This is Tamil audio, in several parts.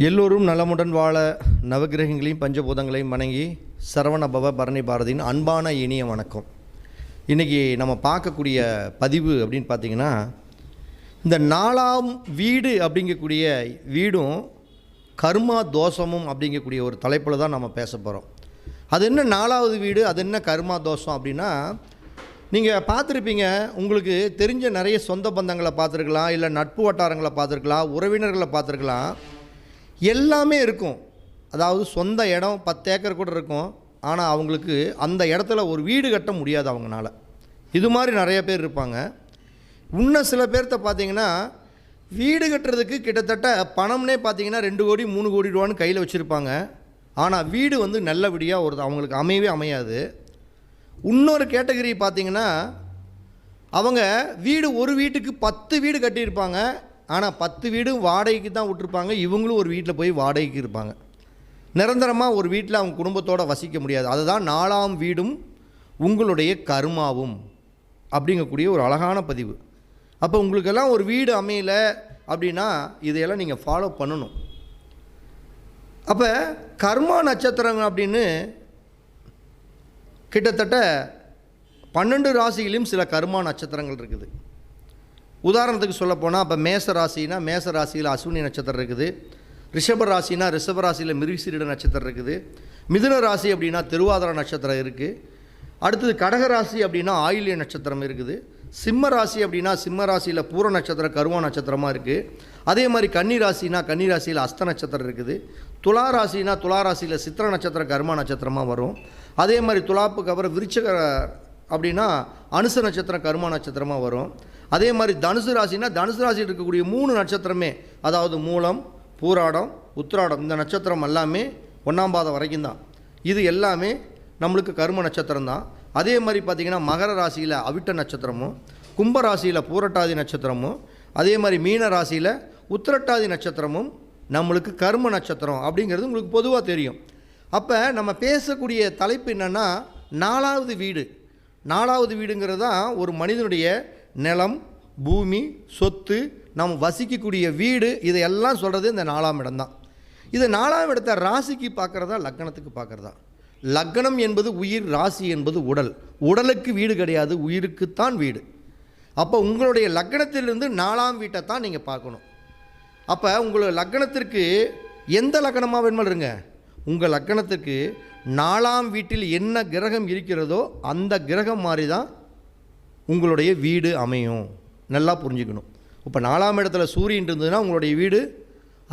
எல்லோரும் நலமுடன் வாழ நவகிரகங்களையும் பஞ்சபூதங்களையும் வணங்கி சரவணபவ பரணி பாரதியின் அன்பான இனிய வணக்கம். இன்றைக்கி நம்ம பார்க்கக்கூடிய பதிவு அப்படின்னு பார்த்திங்கன்னா, இந்த 4ஆம் வீடு அப்படிங்கக்கூடிய வீடும் கர்மா தோஷமும் அப்படிங்கக்கூடிய ஒரு தலைப்பில் தான் நம்ம பேச போகிறோம். அது என்ன 4ஆவது வீடு, அது என்ன கர்மா தோஷம் அப்படின்னா, நீங்கள் பார்த்துருப்பீங்க, உங்களுக்கு தெரிஞ்ச நிறைய சொந்த பந்தங்களை பார்த்துருக்கலாம், இல்லை நட்பு வட்டாரங்களை பார்த்துருக்கலாம், உறவினர்களை பார்த்துருக்கலாம், எல்லாமே இருக்கும். அதாவது சொந்த இடம் 10 ஏக்கர் கூட இருக்கும், ஆனால் அவங்களுக்கு அந்த இடத்துல ஒரு வீடு கட்ட முடியாது அவங்களால. இது மாதிரி நிறைய பேர் இருப்பாங்க. இன்னும் சில பேர்த்த பார்த்தீங்கன்னா, வீடு கட்டுறதுக்கு கிட்டத்தட்ட பணம்னே பார்த்தீங்கன்னா 2 கோடி 3 கோடி ரூபான்னு கையில் வச்சுருப்பாங்க. ஆனால் வீடு நல்லபடியாக அவங்களுக்கு அமையாது. இன்னொரு கேட்டகரி பார்த்திங்கன்னா, அவங்க ஒரு வீட்டுக்கு 10 வீடு கட்டியிருப்பாங்க, ஆனால் 10 வீடும் வாடகைக்கு தான் விட்டுருப்பாங்க. இவங்களும் ஒரு வீட்டில் போய் வாடகைக்கு இருப்பாங்க. நிரந்தரமாக ஒரு வீட்டில் அவங்க குடும்பத்தோடு வசிக்க முடியாது. அதுதான் 4ஆம் வீடும் உங்களுடைய கர்மாவும் அப்படிங்கக்கூடிய ஒரு அழகான பதிவு. அப்போ உங்களுக்கெல்லாம் ஒரு வீடு அமையல அப்படின்னா இதையெல்லாம் நீங்கள் ஃபாலோ பண்ணணும். அப்போ கர்மா நட்சத்திரங்கள் அப்படின்னு கிட்டத்தட்ட 12 ராசியிலும் சில கர்மா நட்சத்திரங்கள் இருக்குது. உதாரணத்துக்கு சொல்லப்போனால், இப்போ மேச ராசியில் அஸ்வினி நட்சத்திரம் இருக்குது. ரிஷப ராசினா ரிஷப ராசியில் மிருகசீரிட நட்சத்திரம் இருக்குது. மிதுன ராசி அப்படின்னா திருவாதிரை நட்சத்திரம் இருக்குது. அடுத்தது கடக ராசி அப்படின்னா ஆயில்ய நட்சத்திரம் இருக்குது. சிம்ம ராசி அப்படின்னா சிம்ம ராசியில் பூர நட்சத்திரம் கருவா நட்சத்திரமாக இருக்குது. அதே மாதிரி கன்னி ராசியில் அஸ்த நட்சத்திரம் இருக்குது. துலா ராசியில் சித்திர நட்சத்திரம் கர்மா நட்சத்திரமாக வரும். அதே மாதிரி துலாப்புக்கு அப்புறம் விருச்சிக அப்படின்னா அனுச நட்சத்திரம் கர்மா நட்சத்திரமாக வரும். அதே மாதிரி தனுசு ராசியில் இருக்கக்கூடிய 3 நட்சத்திரமே, அதாவது மூலம், பூராடம், உத்திராடம், இந்த நட்சத்திரம் எல்லாமே 1ஆம் பாதம் வரைக்கும் தான். இது எல்லாமே நம்மளுக்கு கர்ம நட்சத்திரம் தான். அதே மாதிரி பார்த்திங்கன்னா மகர ராசியில் அவிட்ட நட்சத்திரமும், கும்ப ராசியில் பூரட்டாதி நட்சத்திரமும், அதே மாதிரி மீன ராசியில் உத்திரட்டாதி நட்சத்திரமும் நம்மளுக்கு கர்ம நட்சத்திரம் அப்படிங்கிறது உங்களுக்கு பொதுவாக தெரியும். அப்போ நம்ம பேசக்கூடிய தலைப்பு என்னென்னா, 4ஆவது வீடு. 4ஆவது வீடுங்கிறது தான் ஒரு மனிதனுடைய நிலம், பூமி, சொத்து, நாம் வசிக்கக்கூடிய வீடு, இதையெல்லாம் சொல்கிறது இந்த 4ஆம் இடம் தான். இது 4ஆம் இடத்தை ராசிக்கு பார்க்குறதா லக்னத்துக்கு பார்க்குறதா? லக்னம் என்பது உயிர், ராசி என்பது உடல். உடலுக்கு வீடு கிடையாது, உயிருக்குத்தான் வீடு. அப்போ உங்களுடைய லக்னத்திலிருந்து 4ஆம் வீட்டை தான் நீங்கள் பார்க்கணும். அப்போ உங்களுடைய லக்னத்திற்கு எந்த லக்னமாக வேணுமாலும் இருங்க, உங்கள் லக்னத்துக்கு 4ஆம் வீட்டில் என்ன கிரகம் இருக்கிறதோ அந்த கிரகம் மாதிரி தான் உங்களுடைய வீடு அமையும். நல்லா புரிஞ்சுக்கணும். இப்போ 4ஆம் இடத்துல சூரியன் இருந்ததுன்னா உங்களுடைய வீடு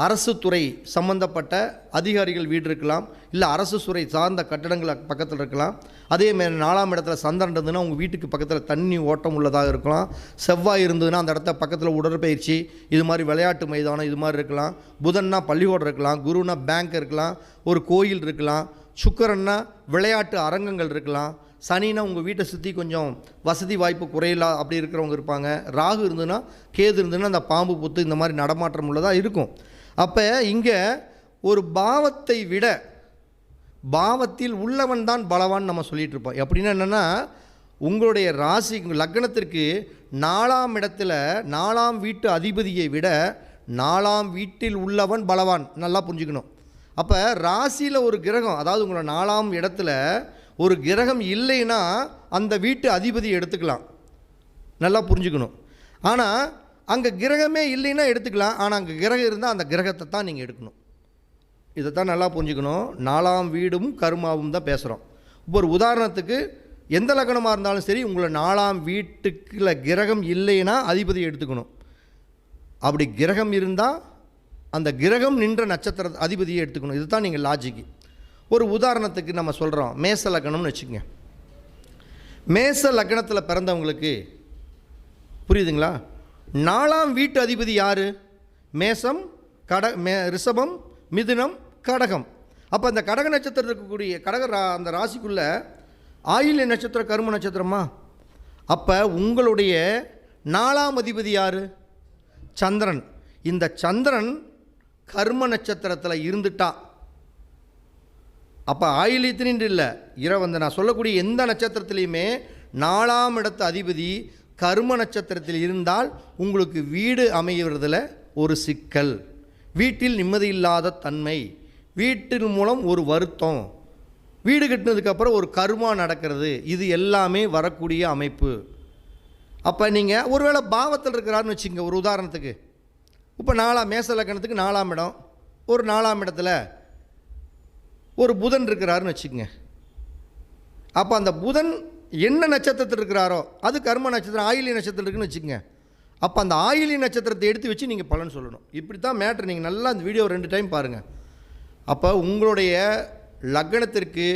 அரசு துறை சம்பந்தப்பட்ட அதிகாரிகள் வீடு இருக்கலாம், இல்லை அரசு துறை சார்ந்த கட்டடங்கள் பக்கத்தில் இருக்கலாம். அதேமாதிரி 4ஆம் இடத்துல சந்திரன் இருந்ததுன்னா உங்கள் வீட்டுக்கு பக்கத்தில் தண்ணி ஓட்டம் உள்ளதாக இருக்கலாம். செவ்வாய் இருந்ததுன்னா அந்த இடத்த பக்கத்தில் உடற்பயிற்சி, இது மாதிரி விளையாட்டு மைதானம் இது மாதிரி இருக்கலாம். புதன்னா பள்ளிக்கூடம் இருக்கலாம். குருனா பேங்க் இருக்கலாம், ஒரு கோயில் இருக்கலாம். சுக்கிரன்னா விளையாட்டு அரங்கங்கள் இருக்கலாம். சனினா உங்கள் வீட்டை சுற்றி கொஞ்சம் வசதி வாய்ப்பு குறையிலா அப்படி இருக்கிறவங்க இருப்பாங்க. ராகு இருந்ததுன்னா, கேது இருந்ததுன்னா அந்த பாம்பு புத்து இந்த மாதிரி நடமாட்டம் உள்ளதாக இருக்கும். அப்போ இங்கே ஒரு பாவத்தை விட பாவத்தில் உள்ளவன் தான் பலவான் நம்ம சொல்லிகிட்டு இருப்போம். அப்படின்னா என்னென்னா, உங்களுடைய ராசி லக்னத்திற்கு 4ஆம் இடத்துல 4ஆம் வீட்டு அதிபதியை விட 4ஆம் வீட்டில் உள்ளவன் பலவான். நல்லா புரிஞ்சுக்கணும். அப்போ ராசியில் ஒரு கிரகம், அதாவது உங்களோட 4ஆம் இடத்துல ஒரு கிரகம் இல்லைன்னா அந்த வீட்டு அதிபதியை எடுத்துக்கலாம். நல்லா புரிஞ்சுக்கணும். ஆனால் அங்கே கிரகமே இல்லைன்னா எடுத்துக்கலாம், ஆனால் அங்கே கிரகம் இருந்தால் அந்த கிரகத்தை தான் நீங்கள் எடுக்கணும். இதை தான் நல்லா புரிஞ்சுக்கணும். 4ஆம் வீடும் கர்மாவும் தான் பேசுகிறோம். இப்போ ஒரு உதாரணத்துக்கு எந்த லக்னமாக இருந்தாலும் சரி, உங்களை 4ஆம் வீட்டுக்குள்ள கிரகம் இல்லைன்னா அதிபதியை எடுத்துக்கணும். அப்படி கிரகம் இருந்தால் அந்த கிரகம் நின்ற நட்சத்திர அதிபதியை எடுத்துக்கணும். இதுதான் நீங்கள் லாஜிக்கு. ஒரு உதாரணத்துக்கு நம்ம சொல்கிறோம், மேச லக்னம்னு வச்சுக்கோங்க. மேச லக்னத்தில் பிறந்தவங்களுக்கு புரியுதுங்களா? 4ஆம் வீட்டு அதிபதி யார்? மேசம், ரிஷபம், மிதுனம், கடகம். அப்போ அந்த கடக நட்சத்திரம் இருக்கக்கூடிய அந்த ராசிக்குள்ளே ஆயில்ய நட்சத்திரம் கர்ம நட்சத்திரமா? அப்போ உங்களுடைய 4ஆம் அதிபதி யார்? சந்திரன். இந்த சந்திரன் கர்ம நட்சத்திரத்தில் இருந்துட்டா, அப்போ ஆயில்யத்தினின்று இல்லை, நான் சொல்லக்கூடிய எந்த நட்சத்திரத்துலேயுமே 4ஆம் இடத்து அதிபதி கர்ம நட்சத்திரத்தில் இருந்தால் உங்களுக்கு வீடு அமைகிறதுல ஒரு சிக்கல். வீட்டில் நிம்மதி இல்லாத தன்மை, வீட்டின் மூலம் ஒரு வருத்தம், வீடு கட்டினதுக்கப்புறம் ஒரு கர்மா நடக்கிறது, இது எல்லாமே வரக்கூடிய அமைப்பு. அப்போ நீங்கள் ஒருவேளை பாவத்தில் இருக்கிறாருன்னு வச்சுங்க. ஒரு உதாரணத்துக்கு இப்போ மேச லக்னத்துக்கு 4ஆம் இடம், ஒரு 4ஆம் இடத்துல ஒரு புதன் இருக்கிறாருன்னு வச்சுக்கோங்க. அப்போ அந்த புதன் என்ன நட்சத்திரத்தில் இருக்கிறாரோ அது கர்ம நட்சத்திரம், ஆயிலிய நட்சத்திரம் இருக்குன்னு வச்சுக்கோங்க. அப்போ அந்த ஆயிலிய நட்சத்திரத்தை எடுத்து வச்சு நீங்கள் பலன் சொல்லணும். இப்படி தான் மேட்ரு. நீங்கள் நல்லா அந்த வீடியோ 2 டைம் பாருங்கள். அப்போ உங்களுடைய லக்னத்திற்கு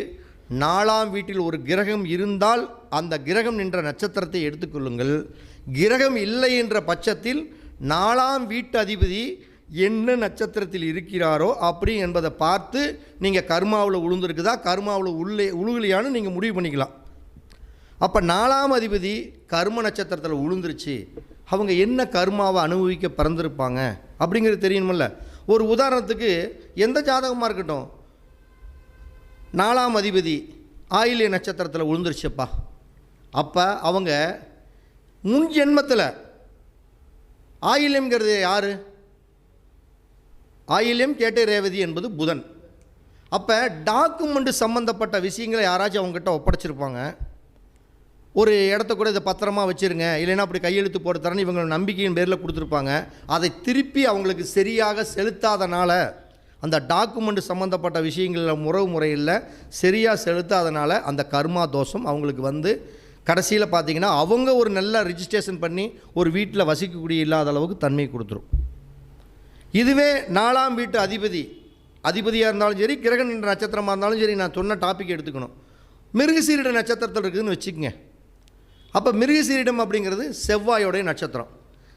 4ஆம் வீட்டில் ஒரு கிரகம் இருந்தால் அந்த கிரகம் நின்ற நட்சத்திரத்தை எடுத்துக்கொள்ளுங்கள். கிரகம் இல்லை என்ற பட்சத்தில் 4ஆம் வீட்டு அதிபதி என்ன நட்சத்திரத்தில் இருக்கிறாரோ அப்படி என்பதை பார்த்து நீங்கள் கர்மாவில் உளுந்துருக்குதா, கர்மாவில் உழுகலையான்னு நீங்கள் முடிவு பண்ணிக்கலாம். அப்போ 4ஆம் அதிபதி கர்ம நட்சத்திரத்தில் உளுந்துருச்சு, அவங்க என்ன கர்மாவை அனுபவிக்க பிறந்திருப்பாங்க அப்படிங்கிறது தெரியணுமில்ல. ஒரு உதாரணத்துக்கு எந்த ஜாதகமாக இருக்கட்டும், 4ஆம் அதிபதி ஆயிலிய நட்சத்திரத்தில் உளுந்துருச்சுப்பா, அப்போ அவங்க முன் ஜென்மத்தில் ஆயில்யம்ங்கிறது யார்? ஆயில்யம் கேட்டை ரேவதி என்பது புதன். அப்போ டாக்குமெண்ட் சம்மந்தப்பட்ட விஷயங்களை யாராச்சும் அவங்ககிட்ட ஒப்படைச்சிருப்பாங்க. ஒரு இடத்த கூட இதை பத்திரமா வச்சுருங்க, இல்லைன்னா அப்படி கையெழுத்து போட்டு தரேன்னு இவங்க நம்பிக்கையின் பேரில் கொடுத்துருப்பாங்க. அதை திருப்பி அவங்களுக்கு சரியாக செலுத்தாதனால, அந்த டாக்குமெண்ட் சம்மந்தப்பட்ட விஷயங்களில் முறையில் சரியாக செலுத்தாதனால அந்த கர்மா தோஷம் அவங்களுக்கு வந்து கடைசியில் பார்த்திங்கன்னா அவங்க ஒரு நல்ல ரிஜிஸ்ட்ரேஷன் பண்ணி ஒரு வீட்டில் வசிக்கக்கூடிய இல்லாத அளவுக்கு தன்மை கொடுத்துரும். இதுவே 4ஆம் வீட்டு அதிபதியாக இருந்தாலும் சரி, கிரகன் என்ற நட்சத்திரமாக இருந்தாலும் சரி, நான் சொன்ன டாபிக் எடுத்துக்கணும். மிருகசீரிட நட்சத்திரத்தில் இருக்குதுன்னு வச்சுக்கோங்க. அப்போ மிருகசீரிடம் அப்படிங்கிறது செவ்வாயோடைய நட்சத்திரம்.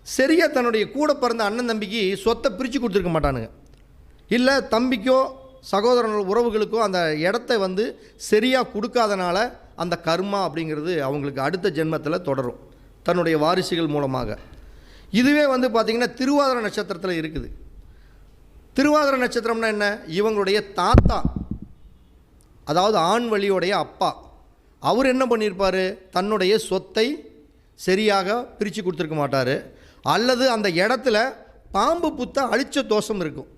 சரியாக தன்னுடைய கூட பிறந்த அண்ணன் தம்பிக்கு சொத்தை பிரித்து கொடுத்துருக்க மாட்டானுங்க, இல்லை தம்பிக்கோ சகோதரர்கள் உறவுகளுக்கோ அந்த இடத்த வந்து சரியாக கொடுக்காதனால அந்த கர்மா அப்படிங்கிறது அவங்களுக்கு அடுத்த ஜென்மத்தில் தொடரும் தன்னுடைய வாரிசுகள் மூலமாக. இதுவே வந்து பார்த்திங்கன்னா திருவாதிரை நட்சத்திரத்தில் இருக்குது. திருவாதிரை நட்சத்திரம்னா என்ன? இவங்களுடைய தாத்தா, அதாவது ஆண் வழியோடைய அப்பா, அவர் என்ன பண்ணியிருப்பார்? தன்னுடைய சொத்தை சரியாக பிரித்து கொடுத்துருக்க மாட்டார், அல்லது அந்த இடத்துல பாம்பு புத்தை அழித்த தோஷம் இருக்கும்.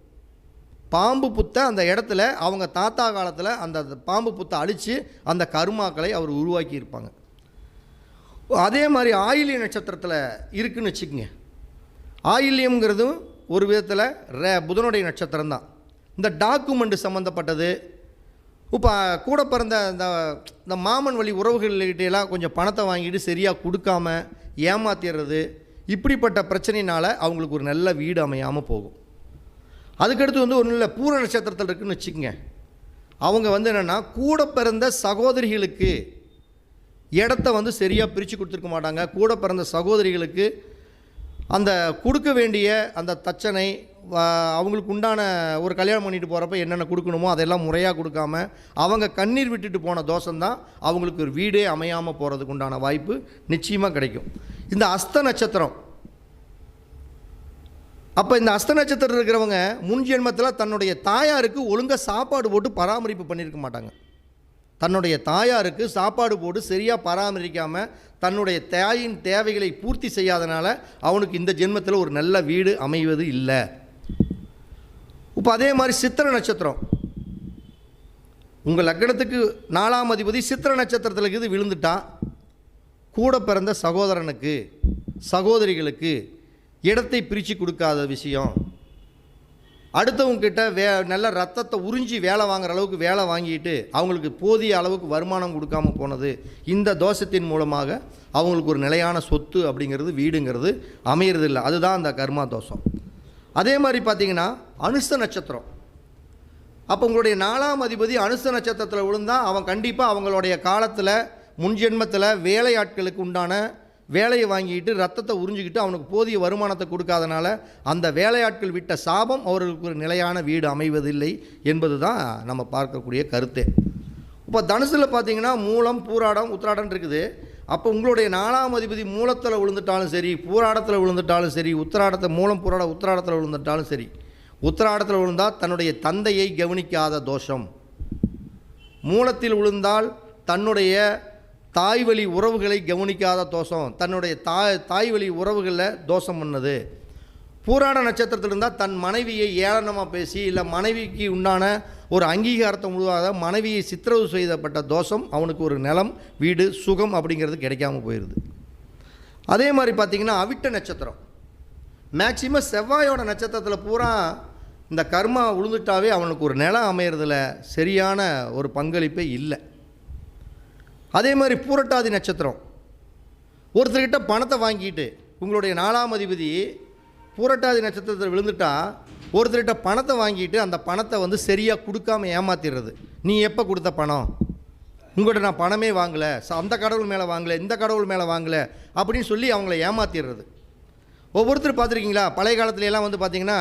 பாம்பு புத்தை அந்த இடத்துல அவங்க தாத்தா காலத்தில் அந்த பாம்பு புத்தை அழித்து அந்த கருமாக்களை அவர் உருவாக்கி இருப்பாங்க. அதே மாதிரி ஆயிலிய நட்சத்திரத்தில் இருக்குதுன்னு வச்சுக்கோங்க. ஆயில்யம்ங்கிறதும் ஒரு விதத்தில் புதனுடைய நட்சத்திரம் தான். இந்த டாக்குமெண்ட் சம்மந்தப்பட்டது, இப்போ கூட பிறந்த இந்த மாமன் வழி உறவுகள்கிட்டலாம் கொஞ்சம் பணத்தை வாங்கிட்டு சரியாக கொடுக்காம ஏமாத்திடுறது, இப்படிப்பட்ட பிரச்சனையினால் அவங்களுக்கு ஒரு நல்ல வீடு அமையாமல் போகும். அதுக்கடுத்து வந்து ஒன்றும் இல்லை, பூர நட்சத்திரத்தில் இருக்குதுன்னு வச்சுக்கோங்க. அவங்க வந்து என்னென்னா கூட பிறந்த சகோதரிகளுக்கு இடத்த வந்து சரியாக பிரித்து கொடுத்துருக்க மாட்டாங்க. கூட பிறந்த சகோதரிகளுக்கு அந்த கொடுக்க வேண்டிய அந்த தச்சனை, அவங்களுக்கு உண்டான ஒரு கல்யாணம் பண்ணிட்டு போகிறப்ப என்னென்ன கொடுக்கணுமோ அதெல்லாம் முறையாக கொடுக்காம அவங்க கண்ணீர் விட்டுட்டு போன தோஷம்தான் அவங்களுக்கு ஒரு வீடே அமையாமல் போகிறதுக்கு உண்டான வாய்ப்பு நிச்சயமாக கிடைக்கும். இந்த அஸ்த நட்சத்திரம், அப்போ இந்த அஸ்த நட்சத்திரம் இருக்கிறவங்க முன் ஜென்மத்தில் தன்னுடைய தாயாருக்கு ஒழுங்காக சாப்பாடு போட்டு பராமரிப்பு பண்ணியிருக்க மாட்டாங்க. தன்னுடைய தாயாருக்கு சாப்பாடு போட்டு சரியாக பராமரிக்காமல் தன்னுடைய தாயின் தேவைகளை பூர்த்தி செய்யாதனால அவனுக்கு இந்த ஜென்மத்தில் ஒரு நல்ல வீடு அமைவது இல்லை. இப்போ அதே மாதிரி சித்திரை நட்சத்திரம், உங்கள் லக்னத்துக்கு 4ஆம் அதிபதி சித்திரை நட்சத்திரத்தில் இருக்குது விழுந்துட்டா, கூட பிறந்த சகோதரனுக்கு சகோதரிகளுக்கு இடத்தை பிரித்து கொடுக்காத விஷயம், அடுத்தவங்கிட்ட நல்ல ரத்தத்தை உறிஞ்சி வேலை வாங்குற அளவுக்கு வேலை வாங்கிட்டு அவங்களுக்கு போதிய அளவுக்கு வருமானம் கொடுக்காம போனது, இந்த தோஷத்தின் மூலமாக அவங்களுக்கு ஒரு நிலையான சொத்து அப்படிங்கிறது வீடுங்கிறது அமையிறது இல்லை. அதுதான் அந்த கர்மா தோஷம். அதே மாதிரி பார்த்திங்கன்னா அனுச நட்சத்திரம், அப்போ உங்களுடைய 4ஆம் அதிபதி அனுச நட்சத்திரத்தில் விழுந்தால் அவன் கண்டிப்பாக அவங்களுடைய காலத்தில் முன்ஜென்மத்தில் வேலையாட்களுக்கு உண்டான வேலையை வாங்கிட்டு ரத்தத்தை உறிஞ்சிக்கிட்டு அவனுக்கு போதிய வருமானத்தை கொடுக்காதனால அந்த வேலையாட்கள் விட்ட சாபம் அவர்களுக்கு ஒரு நிலையான வீடு அமைவதில்லை என்பது தான் நம்ம பார்க்கக்கூடிய கருத்து. இப்போ தனுசில் பார்த்திங்கன்னா மூலம் பூராடம் உத்திராடம் இருக்குது. அப்போ உங்களுடைய 4ஆம் அதிபதி மூலத்தில் விழுந்துட்டாலும் சரி, பூராடத்தில் விழுந்துட்டாலும் சரி, மூலம் பூராட உத்திராடத்தில் விழுந்துட்டாலும் சரி, உத்திராடத்தில் விழுந்தால் தன்னுடைய தந்தையை கவனிக்காத தோஷம், மூலத்தில் விழுந்தால் தன்னுடைய தாய் வழி உறவுகளை கவனிக்காத தோஷம், தன்னுடைய தாய் வழி உறவுகளில் தோஷம் பண்ணது, பூராட நட்சத்திரத்தில் இருந்தால் தன் மனைவியை ஏளனமாக பேசி இல்லை மனைவிக்கு உண்டான ஒரு அங்கீகாரத்தை முழுவாத மனைவியை சித்திரவு செய்யப்பட்ட தோஷம் அவனுக்கு ஒரு நிலம் வீடு சுகம் அப்படிங்கிறது கிடைக்காம போயிடுது. அதே மாதிரி பார்த்திங்கன்னா அவிட்ட நட்சத்திரம் மேக்சிமம் செவ்வாயோட நட்சத்திரத்தில் பூரா இந்த கர்மா விழுந்துட்டாவே அவனுக்கு ஒரு நிலம் அமையிறதுல சரியான ஒரு பங்களிப்பே இல்லை. அதே மாதிரி பூரட்டாதி நட்சத்திரம் ஒருத்தர்கிட்ட பணத்தை வாங்கிட்டு உங்களுடைய 4ஆம் அதிபதி பூரட்டாதி நட்சத்திரத்தில் விழுந்துட்டா ஒருத்தர்கிட்ட பணத்தை வாங்கிட்டு அந்த பணத்தை வந்து சரியாக கொடுக்காமல் ஏமாத்திடுறது. நீ எப்போ கொடுத்த பணம், உங்கள்கிட்ட நான் பணமே வாங்கலை, அந்த கடவுள் மேலே வாங்கலை, இந்த கடவுள் மேலே வாங்கலை அப்படின்னு சொல்லி அவங்கள ஏமாத்திடுறது. ஒவ்வொருத்தர் பார்த்துருக்கீங்களா, பழைய காலத்துலலாம் வந்து பார்த்திங்கன்னா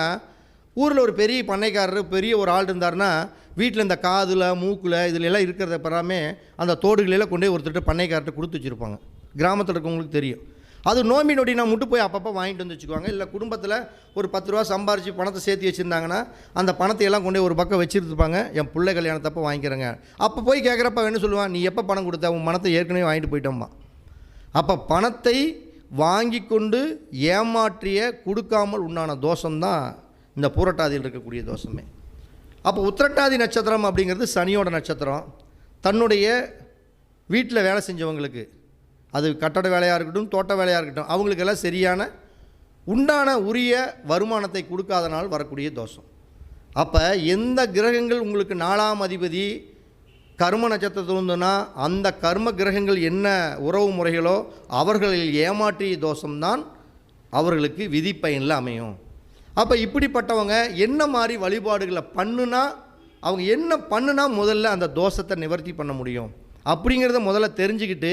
ஊரில் ஒரு பெரிய பண்ணைக்காரர் பெரிய ஒரு ஆள் இருந்தார்னா வீட்டில் இந்த காதில் மூக்கில் இதிலெல்லாம் இருக்கிறத பெறாமே அந்த தோடுகளெல்லாம் கொண்டு போய் ஒருத்தர்கிட்ட பண்ணைக்காரர்கிட்ட கொடுத்து வச்சுருப்பாங்க. கிராமத்தில் இருக்கவங்களுக்கு தெரியும். அது நோம்பி நொடினா மட்டும் போய் அப்பப்போ வாங்கிட்டு வந்து வச்சுக்குவாங்க. இல்லை குடும்பத்தில் ஒரு 10 ரூபா சம்பாரித்து பணத்தை சேர்த்து வச்சுருந்தாங்கன்னா அந்த பணத்தை எல்லாம் கொண்டு ஒரு பக்கம் வச்சுருப்பாங்க. என் பிள்ளை கல்யாணத்தப்போ வாங்கிக்கிறேங்க. அப்போ போய் கேட்குறப்ப என்ன சொல்லுவான், நீ எப்போ பணம் கொடுத்த, உன் பணத்தை ஏற்கனவே வாங்கிட்டு போயிட்டோம்மா. அப்போ பணத்தை வாங்கி கொண்டு ஏமாற்றிய கொடுக்காமல் உண்டான தோஷம்தான் இந்த பூரட்டாதியில் இருக்கக்கூடிய தோஷமே. அப்போ உத்திரட்டாதி நட்சத்திரம் அப்படிங்கிறது சனியோட நட்சத்திரம். தன்னுடைய வீட்டில் வேலை செஞ்சவங்களுக்கு, அது கட்டட வேலையாக இருக்கட்டும் தோட்ட வேலையாக இருக்கட்டும், அவங்களுக்கெல்லாம் சரியான உண்டான உரிய வருமானத்தை கொடுக்காதனால் வரக்கூடிய தோஷம். அப்போ எந்த கிரகங்கள் உங்களுக்கு 4ஆம் அதிபதி கர்ம நட்சத்திரத்தில் இருந்ததுன்னா அந்த கர்ம கிரகங்கள் என்ன உறவு முறைகளோ அவர்களில் ஏமாற்றிய தோஷம்தான் அவர்களுக்கு விதிப்பயனில் அமையும். அப்போ இப்படிப்பட்டவங்க என்ன மாதிரி வழிபாடுகளை பண்ணுனா, அவங்க என்ன பண்ணுனா முதல்ல அந்த தோஷத்தை நிவர்த்தி பண்ண முடியும் அப்படிங்கிறத முதல்ல தெரிஞ்சுக்கிட்டு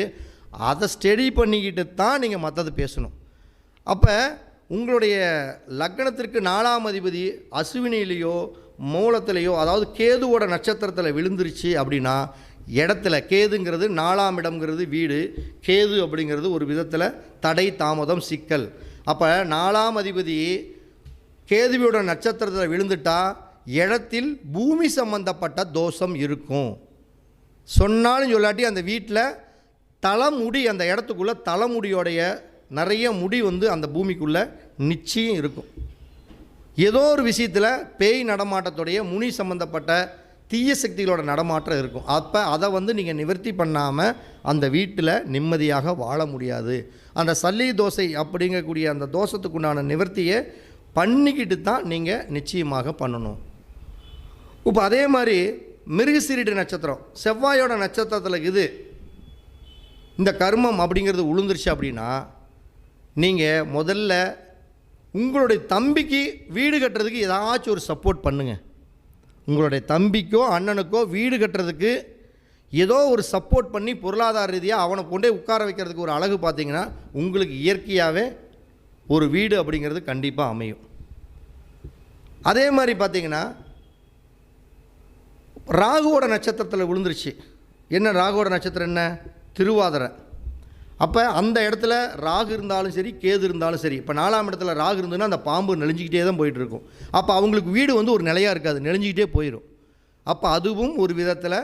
அதை ஸ்டடி பண்ணிக்கிட்டு தான் நீங்கள் மற்றது பேசணும். அப்போ உங்களுடைய லக்னத்திற்கு 4ஆம் அதிபதி அசுவினிலேயோ மூலத்திலேயோ, அதாவது கேதுவோட நட்சத்திரத்தில் விழுந்துருச்சு அப்படின்னா, இடத்துல கேதுங்கிறது 4ஆம் இடம்ங்கிறது வீடு, கேது அப்படிங்கிறது ஒரு விதத்தில் தடை தாமதம் சிக்கல். அப்போ 4ஆம் அதிபதி கேதுவோட நட்சத்திரத்தில் விழுந்துட்டா இடத்தில் பூமி சம்பந்தப்பட்ட தோஷம் இருக்கும். சொன்னாலும் சொல்லாட்டி அந்த வீட்டில் தலைமுடி, அந்த இடத்துக்குள்ளே தலைமுடியோடைய நிறைய முடி வந்து அந்த பூமிக்குள்ளே நிச்சயம் இருக்கும். ஏதோ ஒரு விஷயத்தில் பேய் நடமாட்டத்துடைய முனி சம்பந்தப்பட்ட தீய சக்திகளோட நடமாட்டம் இருக்கும். அப்போ அதை வந்து நீங்கள் நிவர்த்தி பண்ணாமல் அந்த வீட்டில் நிம்மதியாக வாழ முடியாது. அந்த சல்லி தோசை அப்படிங்கக்கூடிய அந்த தோஷத்துக்குண்டான நிவர்த்தியை பண்ணிக்கிட்டு தான் நீங்கள் நிச்சயமாக பண்ணணும். இப்போ அதே மாதிரி மிருகசீரிட நட்சத்திரம் செவ்வாயோட நட்சத்திரத்தில் இது இந்த கர்மம் அப்படிங்கிறது உளுந்துருச்சு அப்படின்னா, நீங்கள் முதல்ல உங்களுடைய தம்பிக்கு வீடு கட்டுறதுக்கு ஏதாச்சும் ஒரு சப்போர்ட் பண்ணுங்கள். உங்களுடைய தம்பிக்கோ அண்ணனுக்கோ வீடு கட்டுறதுக்கு ஏதோ ஒரு சப்போர்ட் பண்ணி பொருளாதார ரீதியாக அவனை கொண்டே உட்கார வைக்கிறதுக்கு ஒரு அழகு பார்த்தீங்கன்னா உங்களுக்கு இயற்கையாகவே ஒரு வீடு அப்படிங்கிறது கண்டிப்பாக அமையும். அதே மாதிரி பார்த்தீங்கன்னா ராகுவோட நட்சத்திரத்தில் விழுந்துருச்சு. என்ன ராகுவோட நட்சத்திரம் என்ன, திருவாதிரை. அப்போ அந்த இடத்துல ராகு இருந்தாலும் சரி கேது இருந்தாலும் சரி, இப்போ 4ஆம் இடத்துல ராகு இருந்ததுன்னா அந்த பாம்பு நெளிஞ்சிக்கிட்டே தான் போயிட்டுருக்கும். அப்போ அவங்களுக்கு வீடு வந்து ஒரு நிலையாக இருக்காது, நெளிஞ்சிக்கிட்டே போயிடும். அப்போ அதுவும் ஒரு விதத்தில்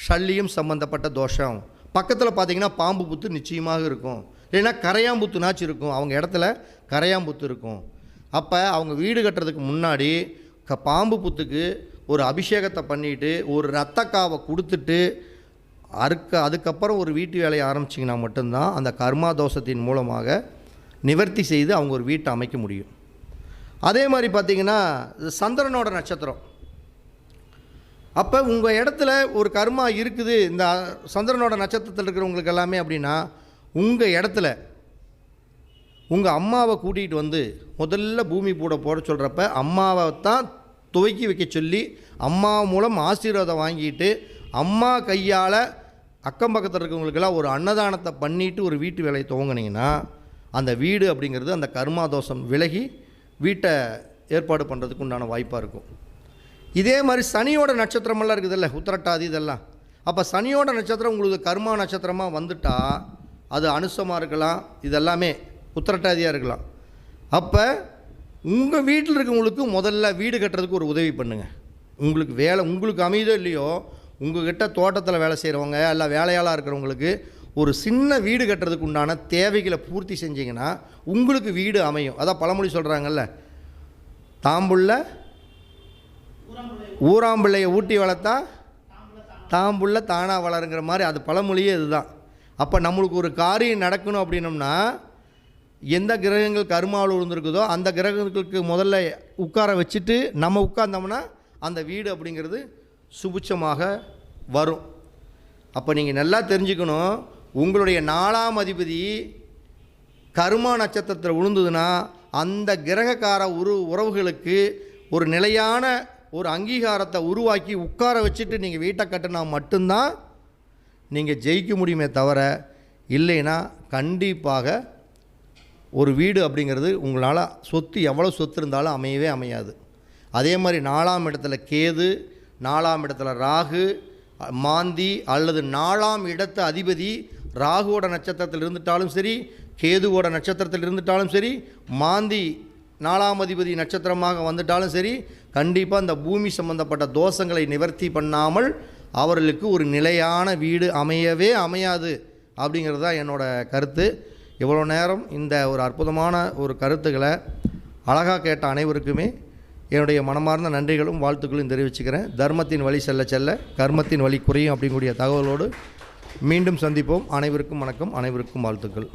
சல்லியம் சம்பந்தப்பட்ட தோஷம். பக்கத்தில் பார்த்திங்கன்னா பாம்பு புத்து நிச்சயமாக இருக்கும், இல்லைன்னா கரையாம்புத்துனாச்சு இருக்கும். அவங்க இடத்துல கரையாம்புத்து இருக்கும். அப்போ அவங்க வீடு கட்டுறதுக்கு முன்னாடி பாம்பு புத்துக்கு ஒரு அபிஷேகத்தை பண்ணிவிட்டு ஒரு ரத்தக்காவை கொடுத்துட்டு அதுக்கப்புறம் ஒரு வீட்டு வேலையை ஆரம்பிச்சிங்கன்னா மட்டும்தான் அந்த கர்மா தோஷத்தின் மூலமாக நிவர்த்தி செய்து அவங்க ஒரு வீட்டை அமைக்க முடியும். அதே மாதிரி பார்த்திங்கன்னா சந்திரனோட நட்சத்திரம். அப்போ உங்கள் இடத்துல ஒரு கர்மா இருக்குது இந்த சந்திரனோட நட்சத்திரத்தில் இருக்கிறவங்களுக்கு எல்லாமே அப்படின்னா, உங்கள் இடத்துல உங்கள் அம்மாவை கூட்டிகிட்டு வந்து முதல்ல பூமி பூட போட சொல்கிறப்ப அம்மாவை தான் துவக்கி வைக்க சொல்லி அம்மா மூலம் ஆசீர்வாதம் வாங்கிட்டு அம்மா கையால் அக்கம் பக்கத்தில் இருக்கிறவங்களுக்கெல்லாம் ஒரு அன்னதானத்தை பண்ணிவிட்டு ஒரு வீட்டு வேலையை துவங்கினீங்கன்னா அந்த வீடு அப்படிங்கிறது அந்த கர்மா தோஷம் விலகி வீட்டை ஏற்பாடு பண்ணுறதுக்கு உண்டான வாய்ப்பாக இருக்கும். இதே மாதிரி சனியோட நட்சத்திரமெல்லாம் இருக்குதுல்ல, உத்திரட்டாதி இதெல்லாம். அப்போ சனியோட நட்சத்திரம் உங்களுக்கு கர்மா நட்சத்திரமாக வந்துட்டால் அது அனுசமாக இருக்கலாம், இதெல்லாமே உத்திரட்டாதியாக இருக்கலாம். அப்போ உங்கள் வீட்டில் இருக்கவங்களுக்கு முதல்ல வீடு கட்டுறதுக்கு ஒரு உதவி பண்ணுங்கள். உங்களுக்கு வேலை உங்களுக்கு அமையுதோ இல்லையோ, உங்கள்கிட்ட தோட்டத்தில் வேலை செய்கிறவங்க இல்லை வேலையாளாக இருக்கிறவங்களுக்கு ஒரு சின்ன வீடு கட்டுறதுக்கு உண்டான தேவைகளை பூர்த்தி செஞ்சிங்கன்னா உங்களுக்கு வீடு அமையும். அதான் பழமொழி சொல்கிறாங்கல்ல, தாம்புள்ள ஊராம்பிள்ளையை ஊட்டி வளர்த்தா தாம்புள்ள தானாக வளருங்கிற மாதிரி அது பழமொழியே இதுதான். அப்போ நம்மளுக்கு ஒரு காரியம் நடக்கணும் அப்படின்னம்னா எந்த கிரகங்கள் கர்மாவில் விழுந்திருக்குதோ அந்த கிரகங்களுக்கு முதல்ல உட்கார வச்சுட்டு நம்ம உட்கார்ந்தோம்னா அந்த வீடு அப்படிங்கிறது சுபிட்சமாக வரும். அப்போ நீங்கள் நல்லா தெரிஞ்சுக்கணும், உங்களுடைய 4ஆம் அதிபதி கர்மா நட்சத்திரத்தில் விழுந்ததுன்னா அந்த கிரகக்கார உறவுகளுக்கு ஒரு நிலையான ஒரு அங்கீகாரத்தை உருவாக்கி உட்கார வச்சுட்டு நீங்கள் வீட்டை கட்டினா மட்டும்தான் நீங்கள் ஜெயிக்க முடியுமே தவிர, இல்லைன்னா கண்டிப்பாக ஒரு வீடு அப்படிங்கிறது உங்களால் சொத்து எவ்வளோ சொத்து இருந்தாலும் அமையவே அமையாது. அதே மாதிரி 4ஆம் இடத்துல கேது, 4ஆம் இடத்துல ராகு, மாந்தி அல்லது 4ஆம் இடத்து அதிபதி ராகுவோட நட்சத்திரத்தில் இருந்துட்டாலும் சரி, கேதுவோட நட்சத்திரத்தில் இருந்துட்டாலும் சரி, மாந்தி 4ஆம் அதிபதி நட்சத்திரமாக வந்துட்டாலும் சரி, கண்டிப்பாக இந்த பூமி சம்பந்தப்பட்ட தோஷங்களை நிவர்த்தி பண்ணாமல் அவர்களுக்கு ஒரு நிலையான வீடு அமையவே அமையாது அப்படிங்கிறது தான் என்னோடய கருத்து. இவ்வளோ நேரம் இந்த ஒரு அற்புதமான ஒரு கருத்துக்களை அழகாக கேட்ட அனைவருக்குமே என்னுடைய மனமார்ந்த நன்றிகளும் வாழ்த்துக்களும் தெரிவிச்சுக்கிறேன். தர்மத்தின் வழி செல்ல செல்ல கர்மத்தின் வழி குறையும் அப்படிங்கக்கூடிய தகவலோடு மீண்டும் சந்திப்போம். அனைவருக்கும் வணக்கம், அனைவருக்கும் வாழ்த்துக்கள்.